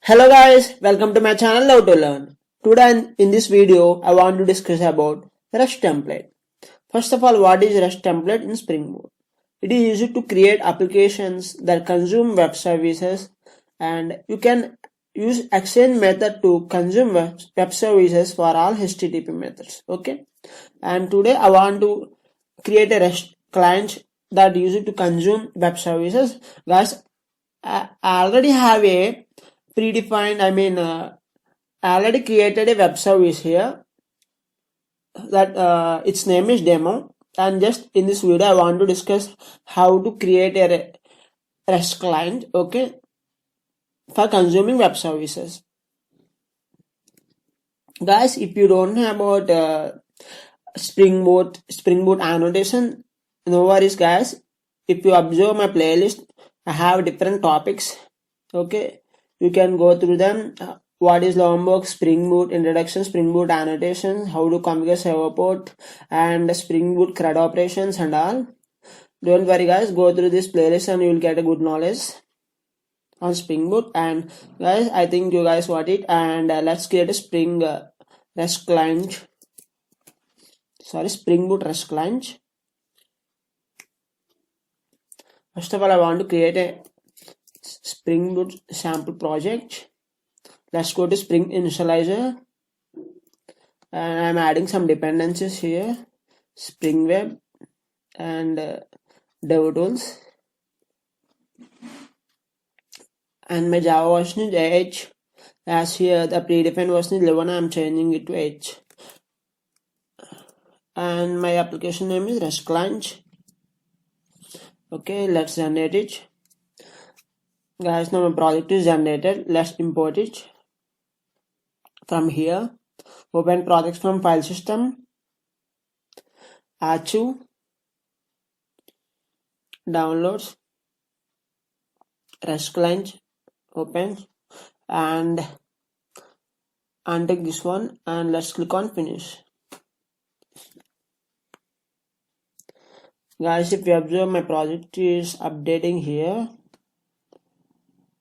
Hello guys, welcome to my channel How to Learn. Today in this video, I want to discuss about REST template. First of all, what is REST template in Spring Boot? It is used to create applications that consume web services, and you can use exchange method to consume web services for all HTTP methods. Okay, and today I want to create a REST client that used to consume web services. Guys, I already have a predefined, I already created a web service here that its name is demo, and just in this video I want to discuss how to create a REST client, okay, for consuming web services. Guys, if you don't know about Spring Boot annotation, no worries guys. If you observe my playlist, I have different topics, okay, you can go through them. What is Lombok, Spring Boot introduction, Spring Boot annotation, how to configure server port, and Spring Boot CRUD operations and all. Don't worry guys, go through this playlist and you will get a good knowledge on Spring Boot. And guys, I think you guys want it, and let's create a Spring REST client. Spring Boot REST client. First of all, I want to create a Spring Boot sample project. Let's go to Spring Initializer, and I'm adding some dependencies here, Spring Web and DevTools, and my Java version is H. As here the predefined version is 11, I'm changing it to H, and my application name is REST client. Okay, let's generate it. Guys, now my project is generated. Let's import it from here. Open projects from file system, archive, downloads, REST client, open, and untick this one, and let's click on finish. Guys, if you observe, my project is updating here.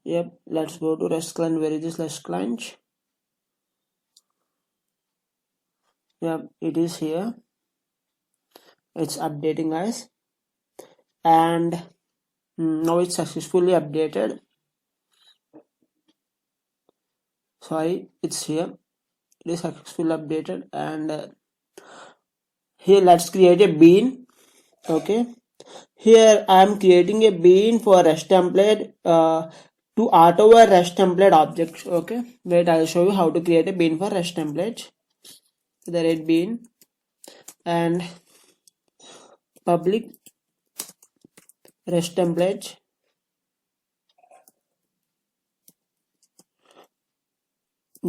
Yep, let's go to REST client. Where is this REST client? Yep, it is here. It's updating, guys, and now it's successfully updated. Sorry, it's here. It is successfully updated, and here let's create a bean. Okay, here I am creating a bean for REST template to auto a REST template object. Okay, wait, I'll show you how to create a bean for REST template. The red bean and public REST template,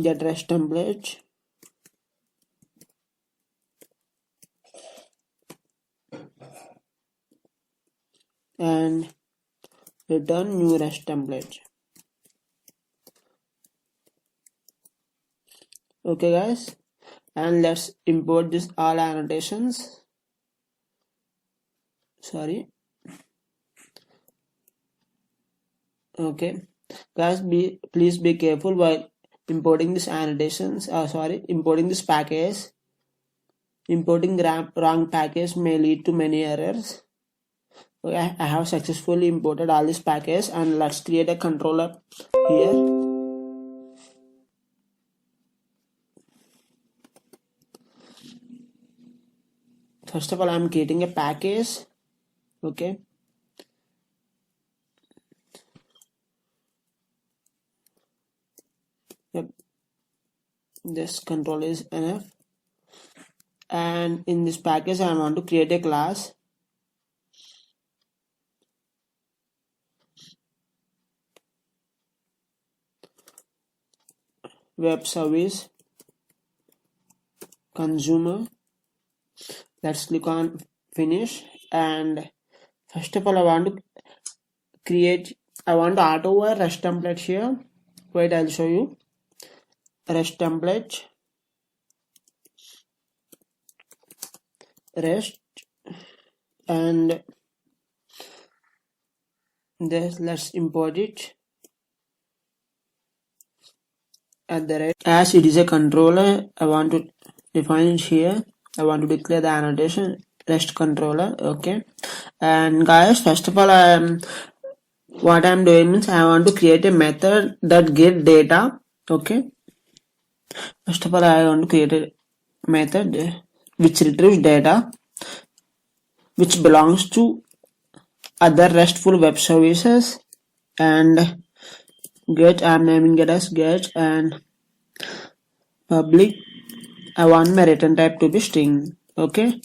get REST template, and return new REST template. Okay guys, and let's import this all annotations. Sorry. Okay guys, please be careful while importing this annotations. Importing this package. Importing the wrong package may lead to many errors. Okay, I have successfully imported all this package, and let's create a controller here. First of all, I'm creating a package. Okay, yep, this control is enough. And in this package I want to create a class. Web service consumer. Let's click on finish, and first of all I want to auto a REST template here. Wait, I'll show you. REST template, REST, and this, let's import it. as it is a controller, I want to define it here. I want to declare the annotation REST controller. Okay, and guys, first of all, what I'm doing means I want to create a method that get data. Okay, first of all, I want to create a method which retrieves data which belongs to other RESTful web services, and get, I'm naming it as get, and public, I want my return type to be string. Okay,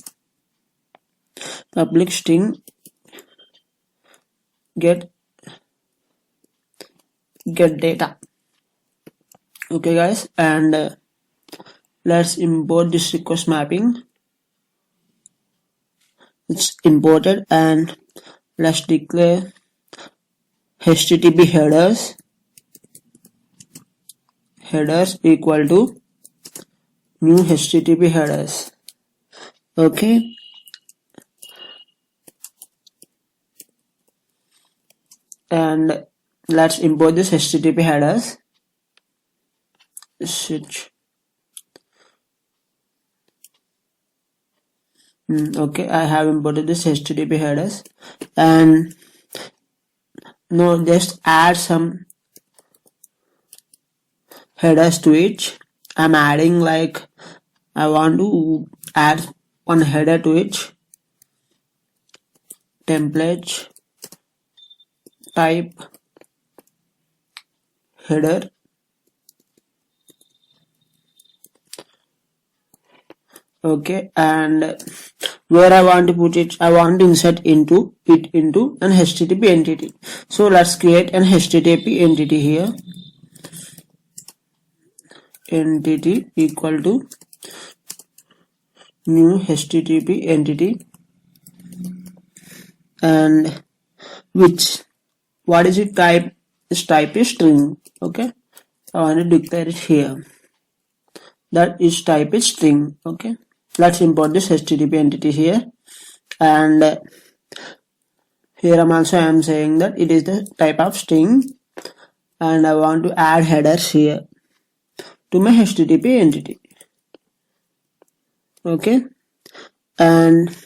public string get data. Okay guys, and let's import this request mapping. It's imported, and let's declare HTTP headers equal to new HTTP headers. Okay, and let's import this HTTP headers. Switch. Okay, I have imported this HTTP headers, and now just add some headers to it. I'm adding, like, I want to add one header to it. Template type header. Okay, and where I want to put it, I want to insert into an HTTP entity. So let's create an HTTP entity here. Entity equal to new HTTP entity, and what is it type? This type is string. Okay, I want to declare it here. That is type is string. Okay, let's import this HTTP entity here, and here I'm saying that it is the type of string, and I want to add headers here to my HTTP entity. Okay, and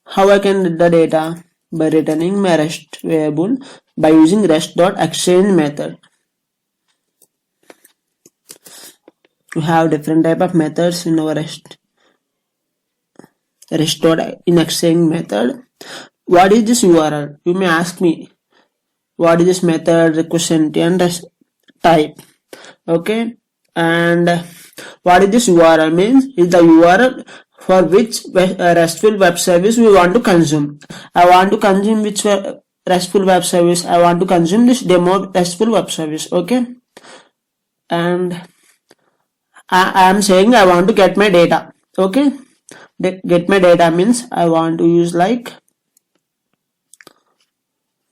how I can get the data? By returning my REST variable by using REST.exchange method. We have different type of methods in our REST.exchange method. What is this URL? You may ask me, what is this method, request entity, and type? Okay, and what is this URL means? Is the URL for which RESTful web service we want to consume. I want to consume which RESTful web service? I want to consume this demo RESTful web service. Okay, and I am saying I want to get my data. Okay, get my data means I want to use, like,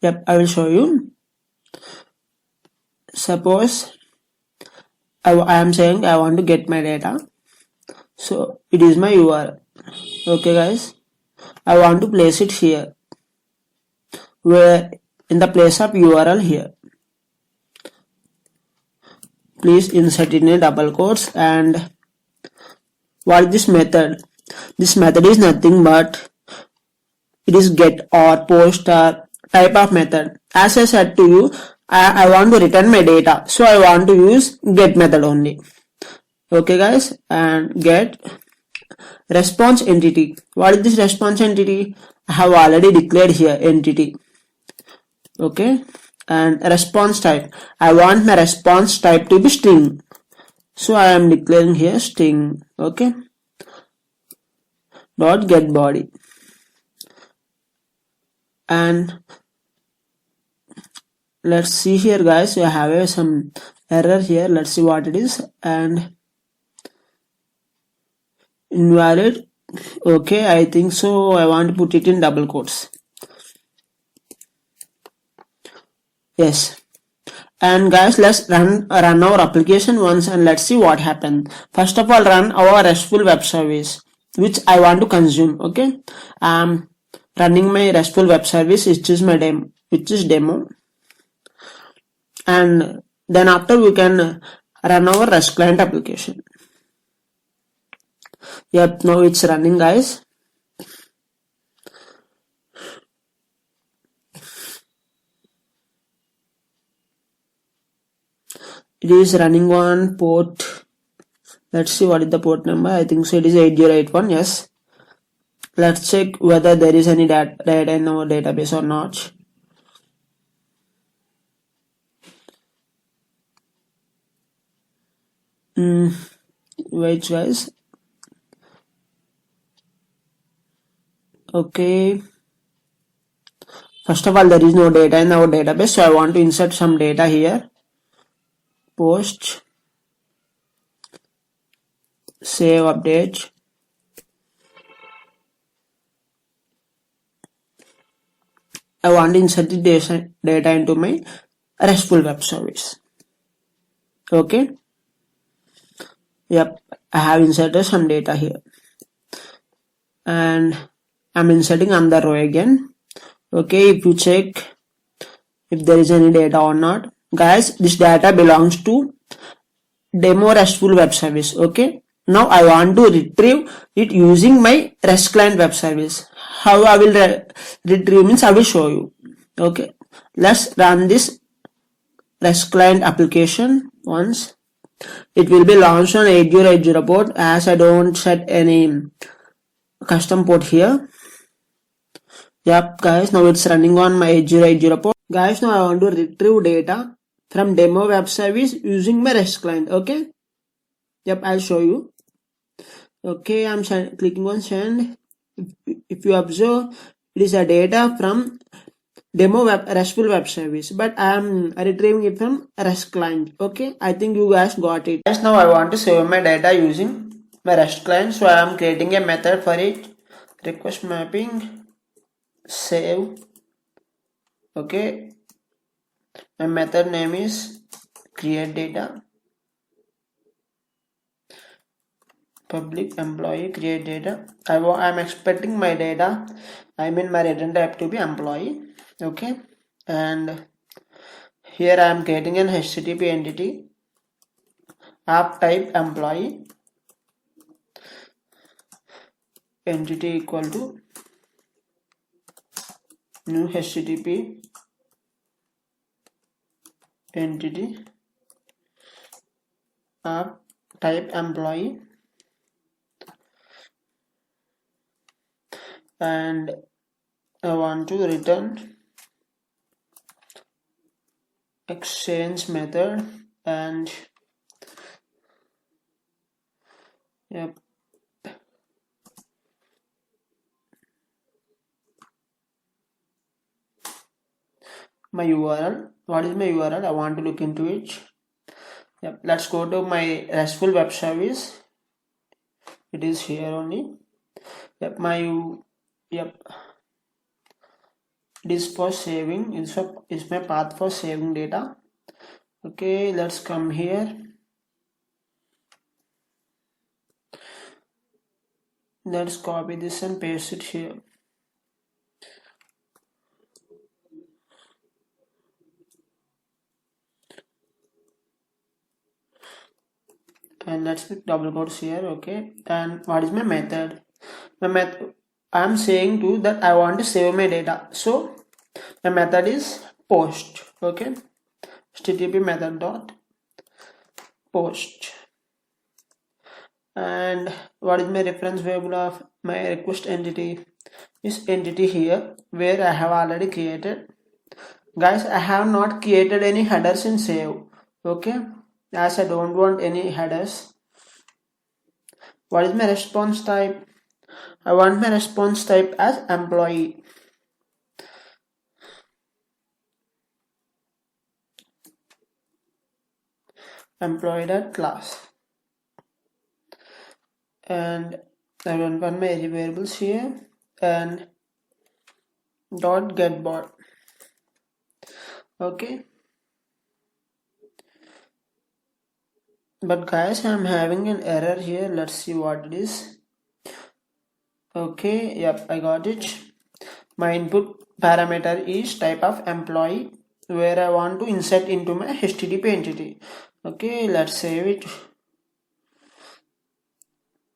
yep, I will show you. Suppose I am saying I want to get my data, so it is my URL. Okay guys, I want to place it here, where in the place of URL here. Please insert in a double quotes. And what is this method? This method is nothing but it is get or post or type of method. As I said to you, I want to return my data, so I want to use get method only. Okay guys, and get response entity. What is this response entity? I have already declared here entity. Okay, and response type, I want my response type to be string, so I am declaring here string. Okay, dot get body, and let's see here guys, we have some error here. Let's see what it is. And invalid. Okay, I think so. I want to put it in double quotes. Yes. And guys, let's run our application once and let's see what happened. First of all, run our RESTful web service which I want to consume. Okay, I'm running my RESTful web service, which is my demo, and then after we can run our REST client application. Yep, now it's running, guys. It is running on port. Let's see what is the port number. I think so it is 8081. Yes. Let's check whether there is any data in our database or not. Wait, guys. Okay. First of all, there is no data in our database, so I want to insert some data here. Post, save, update. I want to insert the data into my RESTful web service. Okay. Yep, I have inserted some data here. And I'm inserting another row again. Okay, if you check if there is any data or not. Guys, this data belongs to demo RESTful web service. Okay. Now I want to retrieve it using my REST client web service. How I will retrieve means I will show you. Okay. Let's run this REST client application once. It will be launched on 8080 port as I don't set any custom port here. Yep, guys, now it's running on my 8080 port. Guys, now I want to retrieve data from demo web service using my REST client. Okay. Yep, I'll show you. Okay, I'm clicking on send. If you observe, it is a data from demo RESTful web service, but I am retrieving it from REST client. Okay, I think you guys got it. Yes, now I want to save my data using my REST client, so I am creating a method for it. Request mapping, save. Okay, my method name is create data. Public employee create data. I'm expecting my data, I mean my return type to be employee. Okay, and here I am getting an HTTP entity, app type employee, entity equal to new HTTP entity, app type employee, and I want to return exchange method, and yep, my URL. What is my URL? I want to look into it. Yep, let's go to my RESTful web service. It is here only. Yep, it is for saving. It's my path for saving data. Okay, let's come here. Let's copy this and paste it here. And let's pick double quotes here. Okay, and what is my method? I'm saying to that I want to save my data, so my method is post. Okay, http method dot post. And what is my reference variable of my request entity? Is entity here where I have already created. Guys, I have not created any headers in save. Okay, as I don't want any headers. What is my response type? I want my response type as employee. Employee.class. And I don't want my variables here, and dot get bot. Okay, but guys, I'm having an error here. Let's see what it is. Okay, yep, I got it. My input parameter is type of employee, where I want to insert into my HTTP entity. Okay. Okay, let's save it.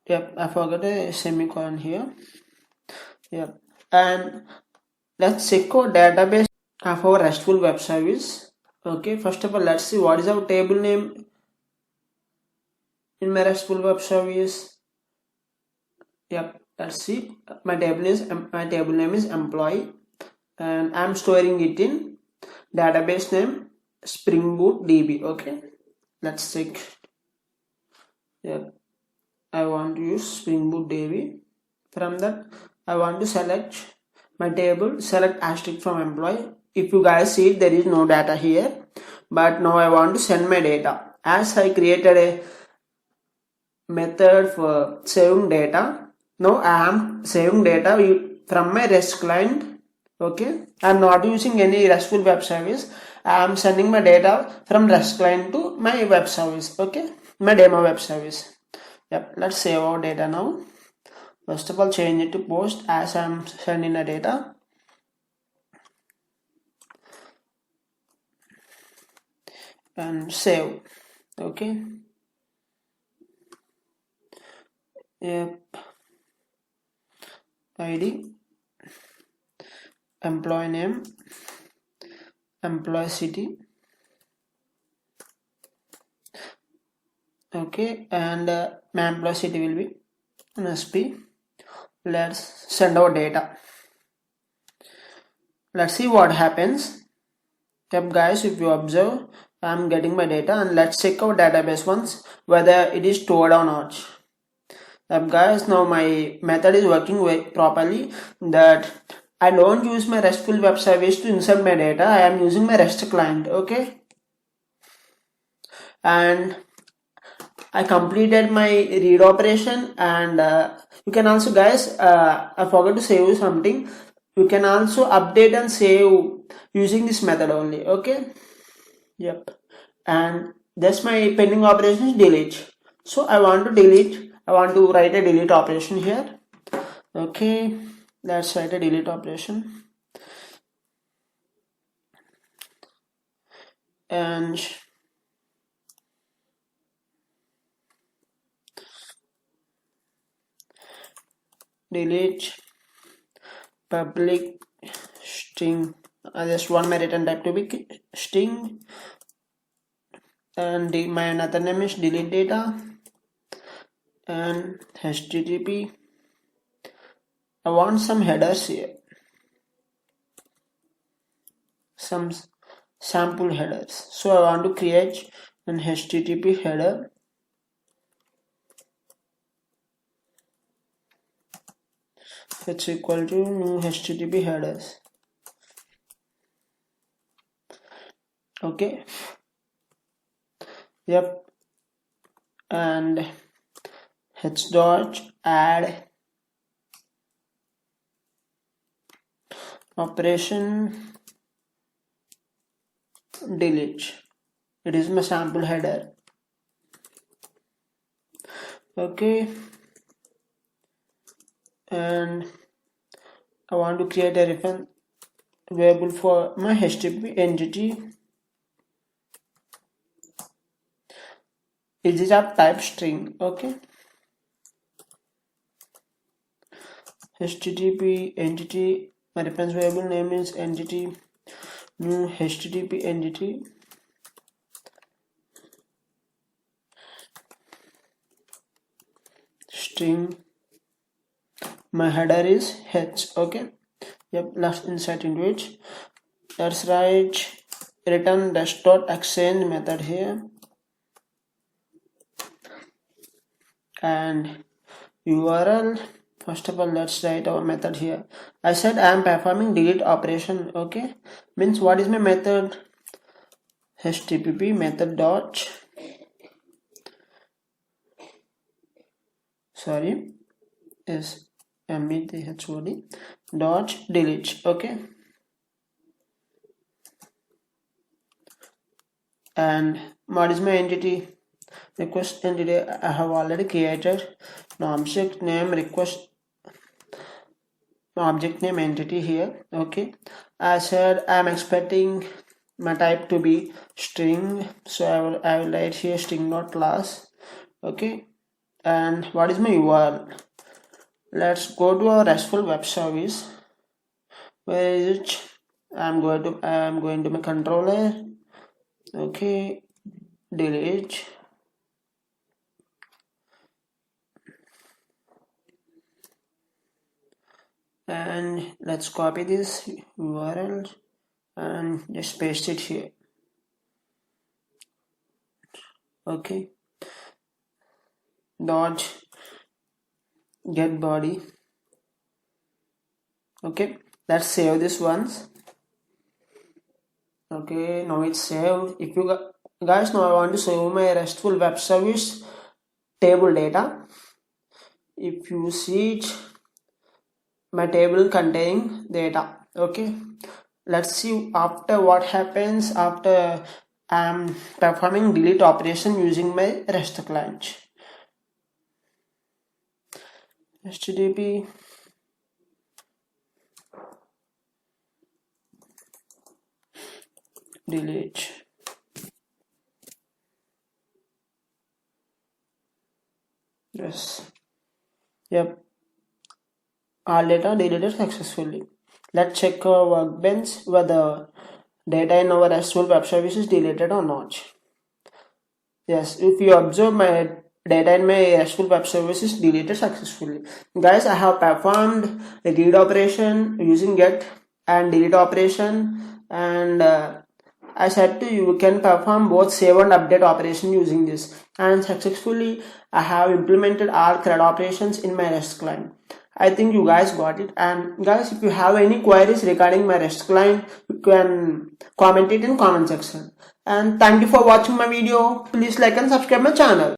Yep, I forgot a semicolon here. Yep, and let's check our database of our RESTful web service. Okay, first of all, let's see what is our table name in my RESTful web service. Yep, let's see. My table name is employee, and I'm storing it in database name Spring Boot DB. Okay, let's check. Yep, I want to use Spring Boot DB. From that, I want to select my table, select asterisk from employee. If you guys see it, there is no data here, but now I want to send my data. As I created a method for saving data, now I am saving data from my REST client. Okay, I am not using any RESTful web service. I am sending my data from REST client to my web service. Okay, my demo web service. Yep, let's save our data now. First of all, change it to post as I am sending the data. And save. Okay. Yep. ID, employee name, employee city. Okay, and my employee city will be NSP. Let's send our data. Let's see what happens. Yep, guys, if you observe, I'm getting my data, and let's check our database once whether it is stored or not. Yep, guys, now my method is working properly. That I don't use my RESTful web service to insert my data. I am using my REST client. Okay, and I completed my read operation, and you can also, guys, I forgot to save you something. You can also update and save using this method only. Okay, yep, and that's my pending operation is delete. So I want to delete. I want to write a delete operation here. Okay, let's write a delete operation. And delete public string. I just want my return type to be string, and my another name is delete data, and HTTP. I want some headers here, some sample headers. So I want to create an HTTP header. It's equal to new HTTP headers. Okay. Yep. And h dot add operation delete. It is my sample header. Okay, and I want to create a reference variable for my HTTP entity. It is of type string. Okay, HTTP entity. My reference variable name is entity. New HTTP entity. String. My header is h. Okay. Yep. Let's insert into it. Let's write return dash.exchange method here, and URL. First of all, let's write our method here. I said I am performing delete operation. Okay, means what is my method? HTTP method dot is method dot delete. Okay, and what is my entity? Request entity I have already created. Now object name request, object name entity here. Okay, I said I am expecting my type to be string, so I will write here string dot class. Okay, and what is my URL? Let's go to our RESTful web service. Where is it? I'm going to my controller. Okay, delete. And let's copy this URL and just paste it here. Okay, dot get body. Okay, let's save this once. Okay, now it's saved. If you guys, now I want to save my RESTful web service table data. If you see it, my table containing data. Okay, let's see after what happens after I'm performing delete operation using my REST client. HTTP delete. Yes. Yep. All data deleted successfully. Let's check our workbench whether data in our RESTful web service is deleted or not. Yes, if you observe, my data in my RESTful web service is deleted successfully. Guys, I have performed a read operation using get and delete operation, and I said to you can perform both save and update operation using this, and successfully I have implemented all CRUD operations in my REST client. I think you guys got it. And guys, if you have any queries regarding my REST client, you can comment it in comment section. And thank you for watching my video. Please like and subscribe my channel.